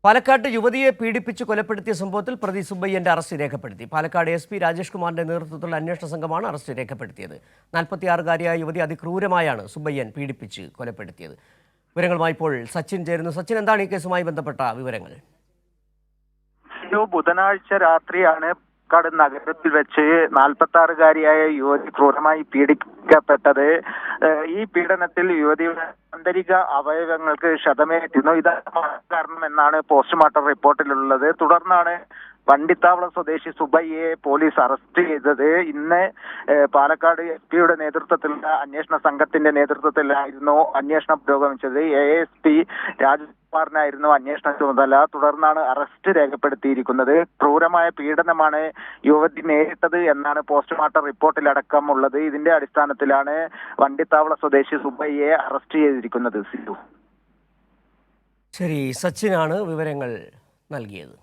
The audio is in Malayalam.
പാലക്കാട് യുവതിയെ പീഡിപ്പിച്ച് കൊലപ്പെടുത്തിയ സംഭവത്തിൽ പ്രതി സുബ്ബയ്യന്റെ അറസ്റ്റ് രേഖപ്പെടുത്തി. പാലക്കാട് SP രാജേഷ് കുമാറിന്റെ നേതൃത്വത്തിലുള്ള അന്വേഷണ സംഘമാണ് അറസ്റ്റ് രേഖപ്പെടുത്തിയത്. 46-കാരിയായ യുവതി അതിക്രൂരമായാണ് സുബ്ബയ്യൻ പീഡിപ്പിച്ച് കൊലപ്പെടുത്തിയത്. വിവരങ്ങളുമായി ഇപ്പോൾ സച്ചിൻ ചേരുന്നു. സച്ചിൻ, എന്താണ് ഈ കേസുമായി ബന്ധപ്പെട്ട വിവരങ്ങൾ? ബുധനാഴ്ച രാത്രിയാണ് പാലക്കാട് നഗരത്തിൽ വെച്ച് 46-കാരിയായ യുവതി ക്രൂരമായി പീഡിപ്പിക്കപ്പെട്ടത്. ഈ പീഡനത്തിൽ യുവതിയുടെ ആന്തരിക അവയവങ്ങൾക്ക് ക്ഷതമേറ്റിരുന്നു. ഇതാണ് കാരണം എന്നാണ് പോസ്റ്റ്മോർട്ടം റിപ്പോർട്ടിലുള്ളത്. തുടർന്നാണ് വണ്ടിത്താവളം സ്വദേശി സുബ്ബയ്യയെ പോലീസ് അറസ്റ്റ് ചെയ്തത്. ഇന്ന് പാലക്കാട് SP നേതൃത്വത്തിലുള്ള അന്വേഷണ സംഘത്തിന്റെ നേതൃത്വത്തിലായിരുന്നു അന്വേഷണം പുരോഗമിച്ചത്. ASP രാജകുമാറിനായിരുന്നു അന്വേഷണ ചുമതല. തുടർന്നാണ് അറസ്റ്റ് രേഖപ്പെടുത്തിയിരിക്കുന്നത്. ക്രൂരമായ പീഡനമാണ് യുവതി നേരിട്ടത് എന്നാണ് പോസ്റ്റ്മോർട്ടം റിപ്പോർട്ടിലടക്കമുള്ളത്. ഇതിന്റെ അടിസ്ഥാനത്തിലാണ് വണ്ടിത്താവള സ്വദേശി സുബ്ബയ്യയെ അറസ്റ്റ് ചെയ്തിരിക്കുന്നത്. ശരി, സച്ചിനാണ് വിവരങ്ങൾ നൽകിയത്.